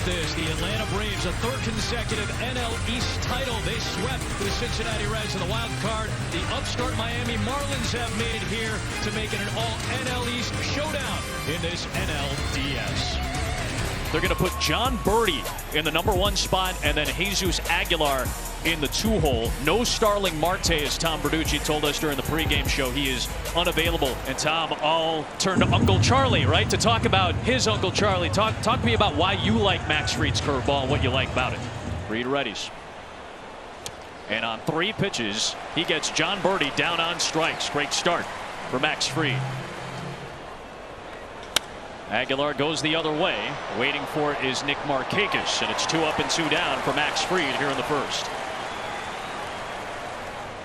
this. The Atlanta Braves, a third consecutive NL East title. They swept the Cincinnati Reds in the wild card. The upstart Miami Marlins have made it here to make it an all NL East showdown in this NLDS. They're going to put John Birdie in the #1 spot and then Jesus Aguilar in the 2-hole. No Starling Marte, as Tom Verducci told us during the pregame show. He is unavailable. And Tom, I'll turn to Uncle Charlie, right, to talk about his Uncle Charlie. Talk to me about why you like Max Fried's curveball and what you like about it. Fried readies. And on 3 pitches, he gets John Birdie down on strikes. Great start for Max Fried. Aguilar goes the other way. Waiting for it is Nick Markakis, and it's 2 up and 2 down for Max Fried here in the first.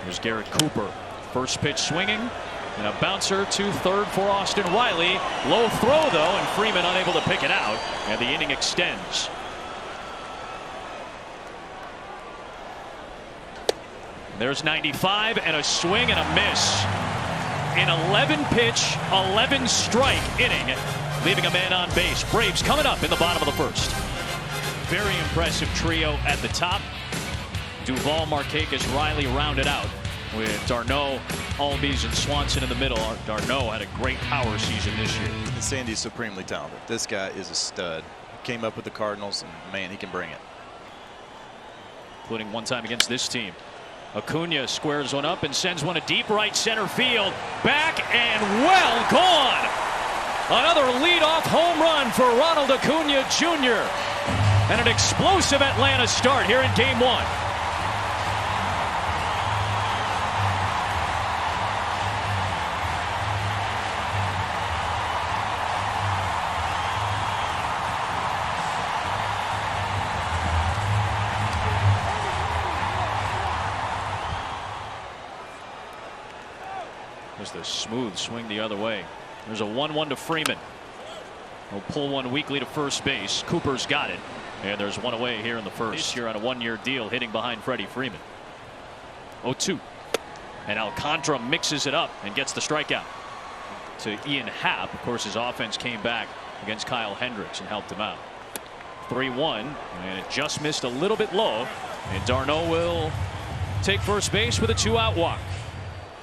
Here's Garrett Cooper. First pitch swinging, and a bouncer to third for Austin Riley. Low throw, though, and Freeman unable to pick it out, and the inning extends. There's 95, and a swing and a miss. An 11-pitch, 11-strike inning, leaving a man on base. Braves coming up in the bottom of the first. Very impressive trio at the top. Duvall, Markakis, Riley rounded out with d'Arnaud, Albies, and Swanson in the middle. d'Arnaud had a great power season this year. And Sandy's supremely talented. This guy is a stud. Came up with the Cardinals, and man, he can bring it. Including one time against this team. Acuna squares one up and sends one to deep right center field. Back and well gone. Another leadoff home run for Ronald Acuna Jr. And an explosive Atlanta start here in Game 1. There's the smooth swing the other way. There's a 1-1 to Freeman. He'll pull one weakly to first base. Cooper's got it. And there's one away here in the first. This year on a 1-year deal, hitting behind Freddie Freeman. 0-2. And Alcantara mixes it up and gets the strikeout to Ian Happ. Of course, his offense came back against Kyle Hendricks and helped him out. 3-1. And it just missed a little bit low. And d'Arnaud will take first base with a 2-out walk.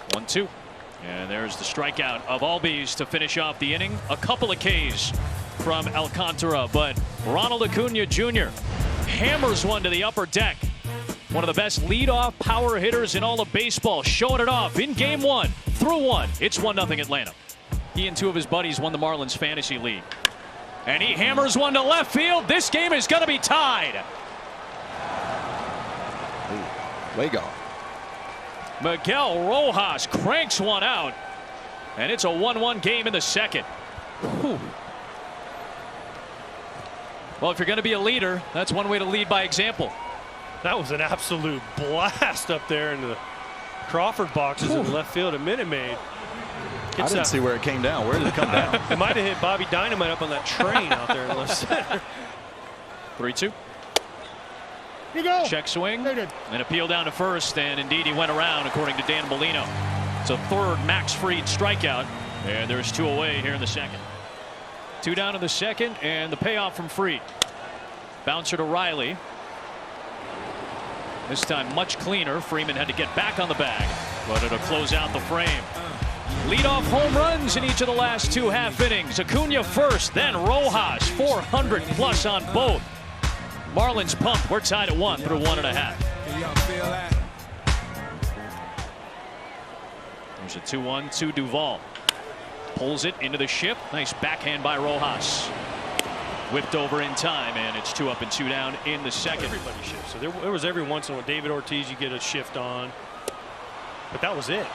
1-2. And there's the strikeout of Albies to finish off the inning. A couple of Ks from Alcantara, but Ronald Acuna Jr. hammers one to the upper deck. One of the best leadoff power hitters in all of baseball, showing it off in Game 1 through 1. It's 1-0 Atlanta. He and 2 of his buddies won the Marlins Fantasy League. And he hammers one to left field. This game is going to be tied. Ooh, way gone. Miguel Rojas cranks one out, and it's a 1-1 game in the second. Whew. Well, if you're going to be a leader, that's one way to lead by example. That was an absolute blast up there into the Crawford boxes in left field at Minute Maid. I didn't see where it came down. Where did it come down? It might have hit Bobby Dynamite up on that train out there in left center. 3-2. You go. Check swing and appeal down to first, and indeed he went around, according to Dan Bellino. It's a third Max Fried strikeout, and there's 2 away here in the second. 2 down in the second, and the payoff from Fried. Bouncer to Riley. This time much cleaner. Freeman had to get back on the bag, but it'll close out the frame. Leadoff home runs in each of the last 2 half innings. Acuna first, then Rojas, 400 plus on both. Marlins pumped. We're tied at 1 through 1.5. There's a 2-1 to Duvall. Pulls it into the ship. Nice backhand by Rojas. Whipped over in time, and it's 2 up and 2 down in the second. Everybody shifts. So there was every once in a while David Ortiz you get a shift on, but that was it.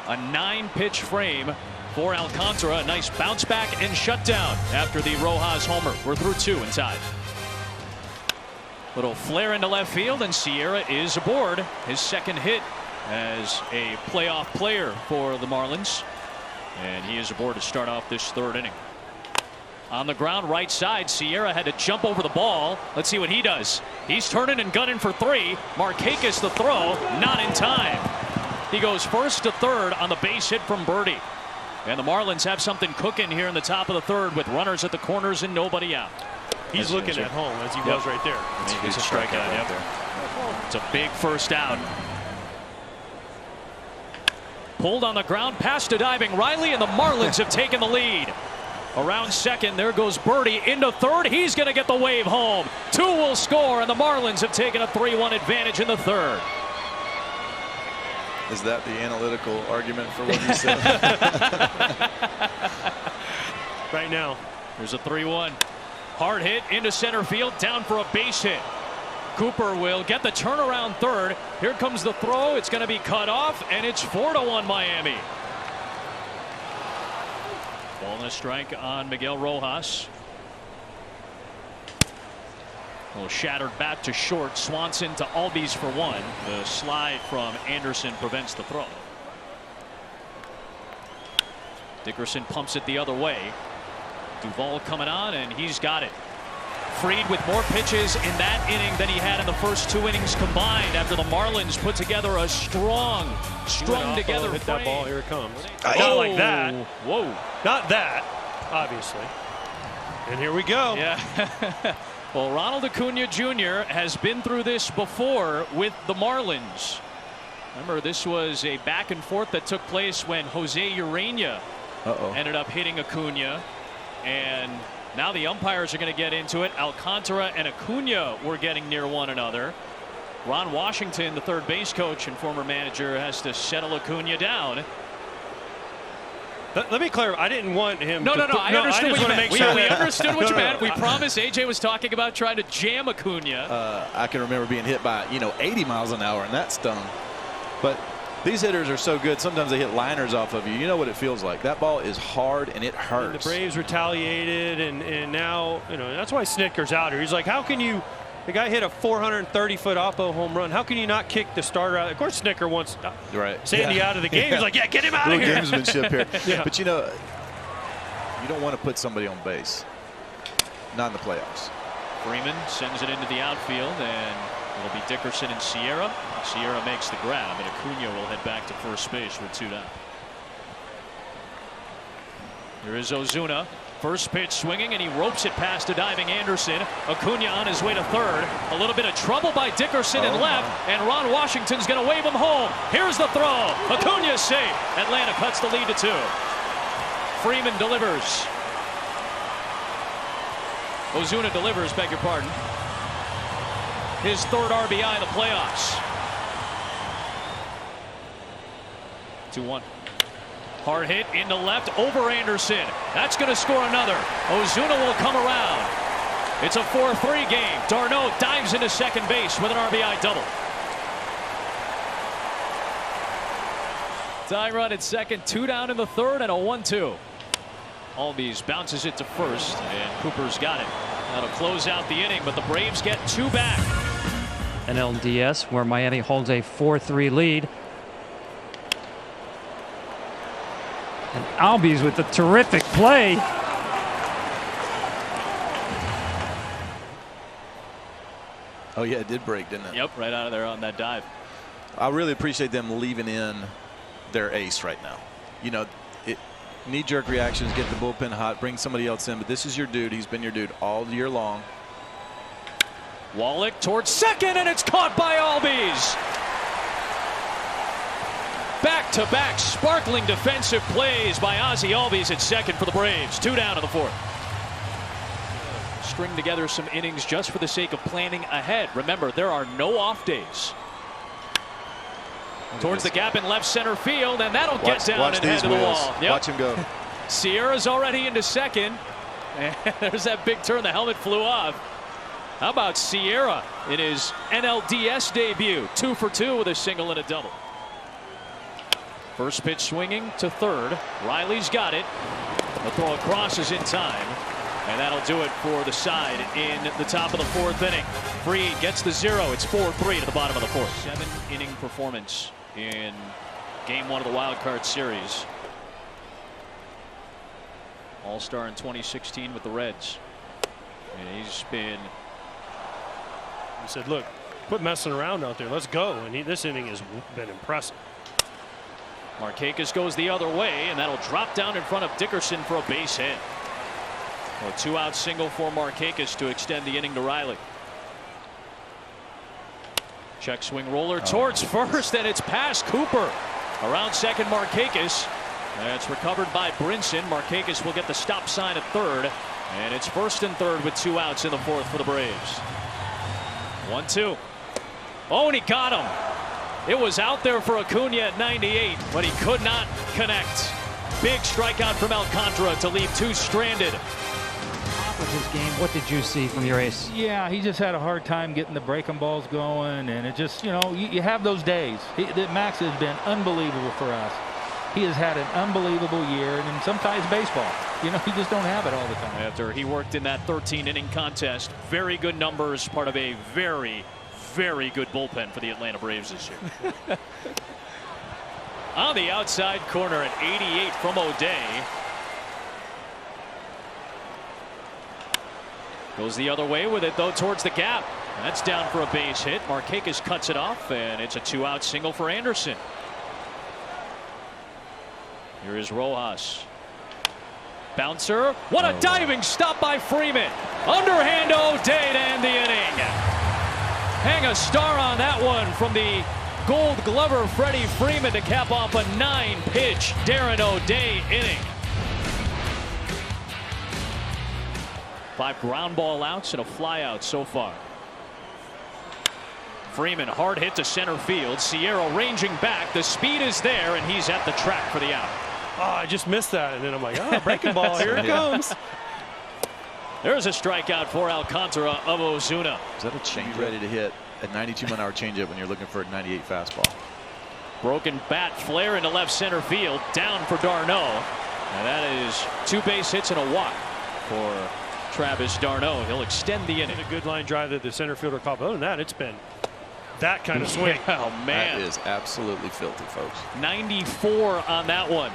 A 9-pitch frame for Alcantara. A nice bounce back and shutdown after the Rojas homer. We're through 2 and tied. Little flare into left field, and Sierra is aboard. His second hit as a playoff player for the Marlins. And he is aboard to start off this 3rd inning. On the ground right side, Sierra had to jump over the ball. Let's see what he does. He's turning and gunning for 3. Markakis the throw, not in time. He goes first to third on the base hit from Birdie. And the Marlins have something cooking here in the top of the 3rd with runners at the corners and nobody out. He's looking at home as he was right there. It's a strikeout. Yep. It's a big first out. Pulled on the ground, past a diving Riley, and the Marlins have taken the lead. Around second, there goes Birdie into third. He's going to get the wave home. 2 will score, and the Marlins have taken a 3-1 advantage in the third. Is that the analytical argument for what you said? Right now. There's a 3-1. Hard hit into center field, down for a base hit. Cooper will get the turnaround third. Here comes the throw. It's going to be cut off, and it's 4-1 Miami. Ball and a strike on Miguel Rojas. A little shattered back to short. Swanson to Albies for 1. The slide from Anderson prevents the throw. Dickerson pumps it the other way. Duvall coming on, and he's got it. Fried with more pitches in that inning than he had in the first 2 innings combined after the Marlins put together a strong together hit frame. that ball. Here it comes. Oh. Not like that. Whoa. Not that, obviously. And here we go. Yeah. Well, Ronald Acuna Jr. has been through this before with the Marlins. Remember, this was a back and forth that took place when Jose Urena ended up hitting Acuna. And now the umpires are going to get into it. Alcantara and Acuna were getting near one another. Ron Washington, the third base coach and former manager, has to settle Acuna down. Let me clarify. I didn't want him No, to I understood what you meant. We sure understood what you meant. We promised. AJ was talking about trying to jam Acuna. I can remember being hit by 80 miles an hour, and that stung. But these hitters are so good. Sometimes they hit liners off of you. You know what it feels like. That ball is hard and it hurts. And the Braves retaliated, and now that's why Snitker's out here. He's like, how can you? The guy hit a 430-foot oppo home run. How can you not kick the starter out? Of course, Snitker wants Sandy out of the game. He's like, yeah, get him out of here. Gamesmanship here. But you don't want to put somebody on base. Not in the playoffs. Freeman sends it into the outfield, and it'll be Dickerson and Sierra. Sierra makes the grab, and Acuna will head back to first base with 2 down. Here is Ozuna. First pitch swinging, and he ropes it past a diving Anderson. Acuna on his way to third. A little bit of trouble by Dickerson in left, and Ron Washington's going to wave him home. Here's the throw. Acuna's safe. Atlanta cuts the lead to 2. Freeman delivers. Ozuna delivers, beg your pardon. His third RBI in the playoffs. 2-1. Hard hit into left over Anderson. That's going to score another. Ozuna will come around. It's a 4-3 game. Darno dives into second base with an RBI double. Tying run at second, 2 down in the third, and a 1-2. Albies bounces it to first, and Cooper's got it. That'll close out the inning, but the Braves get 2 back. NLDS, where Miami holds a 4-3 lead. And Albies with a terrific play. Oh, yeah, it did break, didn't it? Yep, right out of there on that dive. I really appreciate them leaving in their ace right now. Knee-jerk reactions, get the bullpen hot, bring somebody else in, but this is your dude. He's been your dude all year long. Wallach towards second, and it's caught by Albies. Back-to-back sparkling defensive plays by Ozzie Albies at second for the Braves. 2 down in the fourth. String together some innings just for the sake of planning ahead. Remember, there are no off days. Towards the gap in left center field, and that'll get down and head to the wall. Yep. Watch him go. Sierra's already into second. And there's that big turn. The helmet flew off. How about Sierra in his NLDS debut? 2 for 2 with a single and a double. First pitch swinging to third. Riley's got it. The throw across is in time. And that'll do it for the side in the top of the 4th inning. Fried gets the 0. It's 4-3 to the bottom of the 4th. 7-inning performance in game 1 of the wild card series. All-star in 2016 with the Reds. And he's been. He said, look, quit messing around out there. Let's go. And this inning has been impressive. Markakis goes the other way, and that'll drop down in front of Dickerson for a base hit. A 2-out single for Markakis to extend the inning to Riley. Check swing roller towards first, and it's past Cooper. Around second, Markakis. It's recovered by Brinson. Markakis will get the stop sign at third. And it's first and third with 2 outs in the fourth for the Braves. 1-2. Oh, and he got him. It was out there for Acuna at 98, but he could not connect. Big strikeout from Alcantara to leave 2 stranded. With his game, what did you see from your ace? Yeah, he just had a hard time getting the breaking balls going, and it just, you know, you have those days. Max has been unbelievable for us. He has had an unbelievable year, and sometimes baseball, you know, you just don't have it all the time. After he worked in that 13-inning contest, very good numbers, part of a very, very good bullpen for the Atlanta Braves this year. On the outside corner at 88 from O'Day. Goes the other way with it, though, towards the gap. That's down for a base hit. Markakis cuts it off, and it's a 2-out single for Anderson. Here is Rojas. Bouncer. What a diving stop by Freeman. Underhand O'Day to end the inning. Hang a star on that one from the Gold Glover Freddie Freeman to cap off a 9-pitch Darren O'Day inning. 5 ground ball outs and a fly out so far. Freeman hard hit to center field. Sierra ranging back. The speed is there, and he's at the track for the out. Oh, I just missed that, and then I'm like, oh, breaking ball, here it comes. There's a strikeout for Alcantara of Ozuna. Is that a change ready to hit? A 92-mile-an-hour changeup when you're looking for a 98 fastball. Broken bat flare into left center field. Down for d'Arnaud. And that is 2 base hits and a walk for Travis d'Arnaud. He'll extend the inning. A good line drive that the center fielder caught. Other than that, it's been that kind of swing. Oh, man. That is absolutely filthy, folks. 94 on that one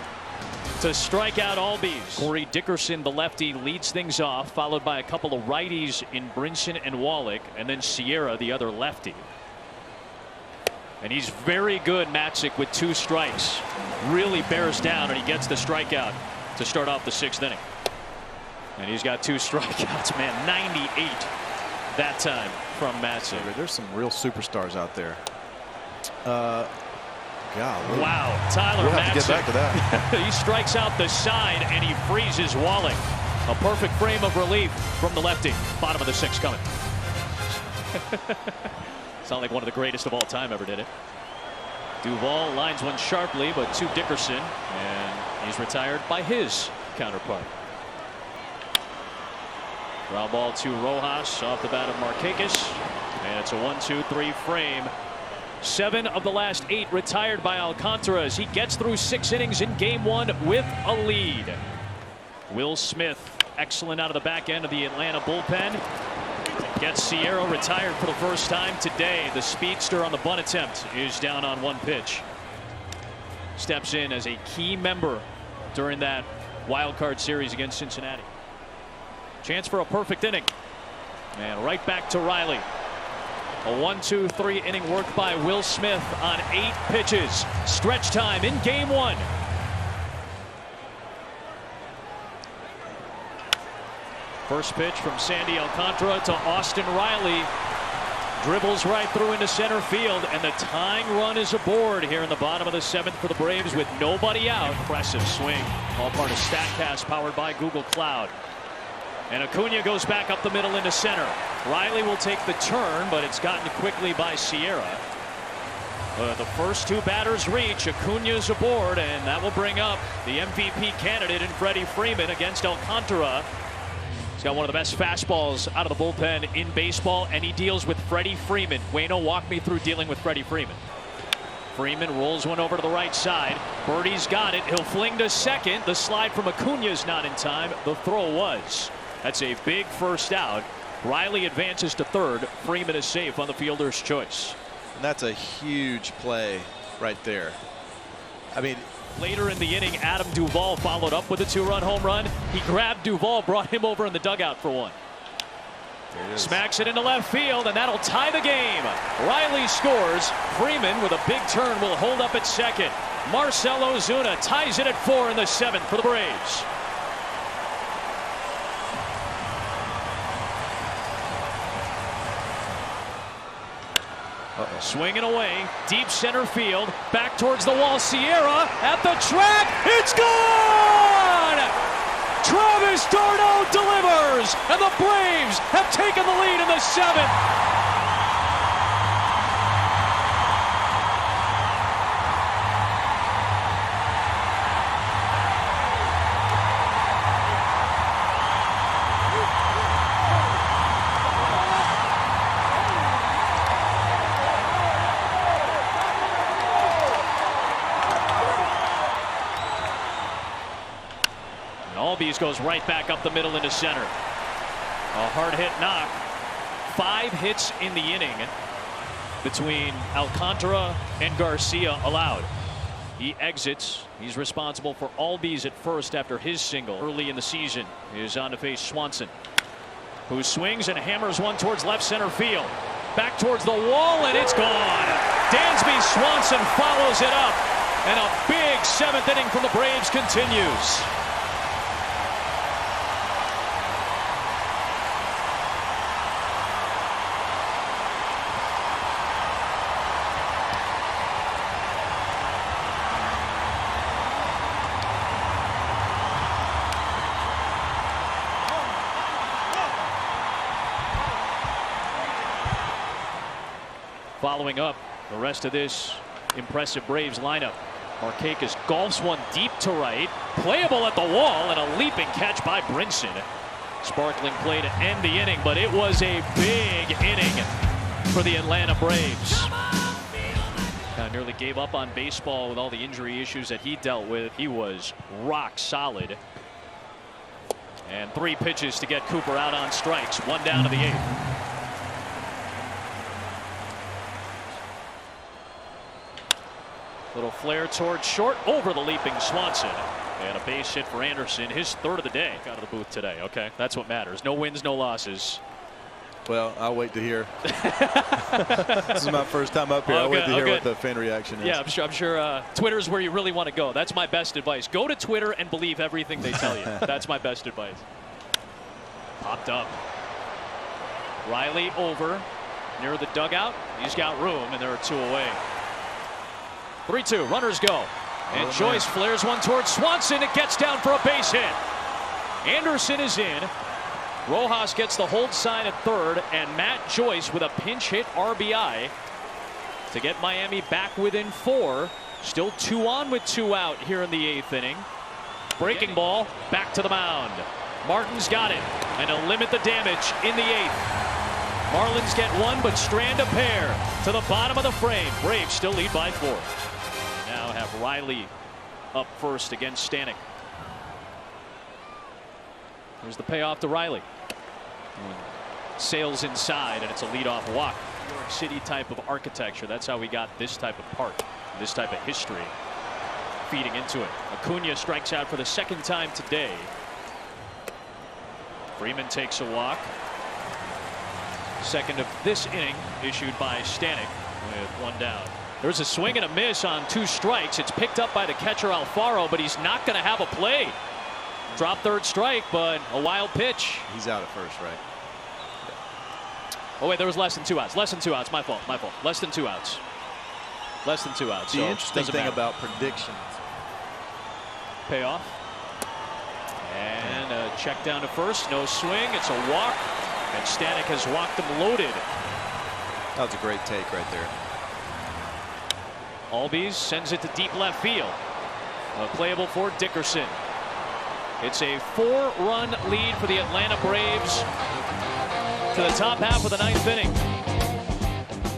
to strike out Albies. Corey Dickerson, the lefty, leads things off, followed by a couple of righties in Brinson and Wallach, and then Sierra, the other lefty. And he's very good, Matzik, with 2 strikes. Really bears down, and he gets the strikeout to start off the 6th inning. And he's got 2 strikeouts, man. 98 that time from Matzik. There's some real superstars out there. Golly. Wow, Tyler We'll Matzik. have to get back to that. He strikes out the side, and he freezes Wallach. A perfect frame of relief from the lefty. Bottom of the 6th coming. Sound like one of the greatest of all time ever did it. Duvall lines one sharply, but to Dickerson, and he's retired by his counterpart. Ground ball to Rojas off the bat of Markakis, and it's a 1-2-3 frame. 7 of the last 8 retired by Alcantara as he gets through 6 innings in game 1 with a lead. Will Smith, excellent out of the back end of the Atlanta bullpen. Gets Sierra retired for the first time today. The speedster on the bunt attempt is down on 1 pitch. Steps in as a key member during that wild card series against Cincinnati. Chance for a perfect inning. And right back to Riley. A 1-2-3 inning work by Will Smith on 8 pitches. Stretch time in game 1. First pitch from Sandy Alcantara to Austin Riley. Dribbles right through into center field, and the tying run is aboard here in the bottom of the 7th for the Braves with nobody out. Impressive swing. All part of StatCast powered by Google Cloud. And Acuna goes back up the middle into center. Riley will take the turn, but it's gotten quickly by Sierra. The first 2 batters reach. Acuna's aboard, and that will bring up the MVP candidate in Freddie Freeman against Alcantara. He's got one of the best fastballs out of the bullpen in baseball, and he deals with Freddie Freeman. Wayno, walk me through dealing with Freddie Freeman. Freeman rolls one over to the right side. Birdie's got it. He'll fling to second. The slide from Acuna's not in time. The throw was. That's a big first out. Riley advances to third. Freeman is safe on the fielder's choice. And that's a huge play right there. I mean, later in the inning, Adam Duvall followed up with a 2-run home run. He grabbed Duvall, brought him over in the dugout for 1. Smacks it into left field, and that'll tie the game. Riley scores. Freeman with a big turn will hold up at second. Marcell Ozuna ties it at 4 in the 7th for the Braves. Swinging away, deep center field, back towards the wall. Sierra at the track. It's gone! Travis d'Arnaud delivers, and the Braves have taken the lead in the 7th. Albies goes right back up the middle into center. A hard hit knock. 5 hits in the inning between Alcantara and Garcia allowed. He exits. He's responsible for Albies at first after his single early in the season. He is on to face Swanson, who swings and hammers one towards left center field. Back towards the wall, and it's gone. Dansby Swanson follows it up, and a big 7th inning from the Braves continues. Following up the rest of this impressive Braves lineup, Markakis golfs one deep to right, playable at the wall, and a leaping catch by Brinson. Sparkling play to end the inning, but it was a big inning for the Atlanta Braves. Now nearly gave up on baseball with all the injury issues that he dealt with. He was rock solid. And 3 pitches to get Cooper out on strikes. 1 down to the 8th. Little flare towards short, over the leaping Swanson. And a base hit for Anderson, his 3rd of the day. Out of the booth today. Okay, that's what matters. No wins, no losses. Well, I'll wait to hear. This is my first time up here. I'll wait to hear what the fan reaction is. Yeah, I'm sure Twitter's where you really want to go. That's my best advice. Go to Twitter and believe everything they tell you. That's my best advice. Popped up. Riley over near the dugout. He's got room, and there are 2 away. 3-2, runners go. And Joyce flares one towards Swanson. It gets down for a base hit. Anderson is in. Rojas gets the hold sign at 3rd, and Matt Joyce with a pinch hit RBI to get Miami back within 4. Still 2 on with 2 out here in the 8th inning. Breaking ball back to the mound. Martin's got it, and to limit the damage in the 8th. Marlins get 1, but strand a pair to the bottom of the frame. Braves still lead by 4. Now have Riley up first against Stanek. There's the payoff to Riley. Sails inside, and it's a leadoff walk. New York City type of architecture. That's how we got this type of park, this type of history feeding into it. Acuna strikes out for the 2nd time today. Freeman takes a walk. 2nd of this inning issued by Stanek with 1 down. There's a swing and a miss on 2 strikes. It's picked up by the catcher Alfaro, but he's not going to have a play. Drop 3rd strike, but a wild pitch. He's out at first, right? Oh wait, there was less than 2 outs. Less than 2 outs. My fault. My fault. Less than 2 outs. Less than 2 outs. The so interesting thing about predictions. Payoff. And a check down to first. No swing. It's a walk. And Stanek has walked him loaded. That was a great take right there. Albies sends it to deep left field. Playable for Dickerson. It's a 4-run lead for the Atlanta Braves to the top half of the 9th inning.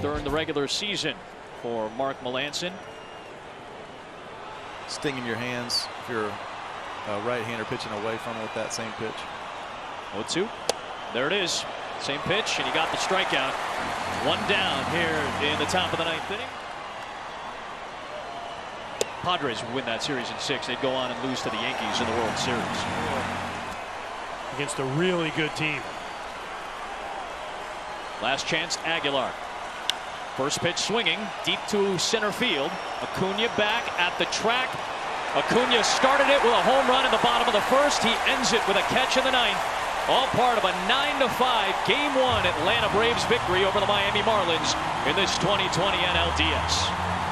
During the regular season for Mark Melancon. Sting in your hands if you're a right-hander pitching away from him with that same pitch. 0-2. There it is. Same pitch, and he got the strikeout. 1 down here in the top of the 9th inning. Padres would win that series in 6. They'd go on and lose to the Yankees in the World Series. Against a really good team. Last chance, Aguilar. First pitch swinging deep to center field. Acuna back at the track. Acuna started it with a home run in the bottom of the 1st. He ends it with a catch in the 9th. All part of a 9-5 Game 1 Atlanta Braves victory over the Miami Marlins in this 2020 NLDS.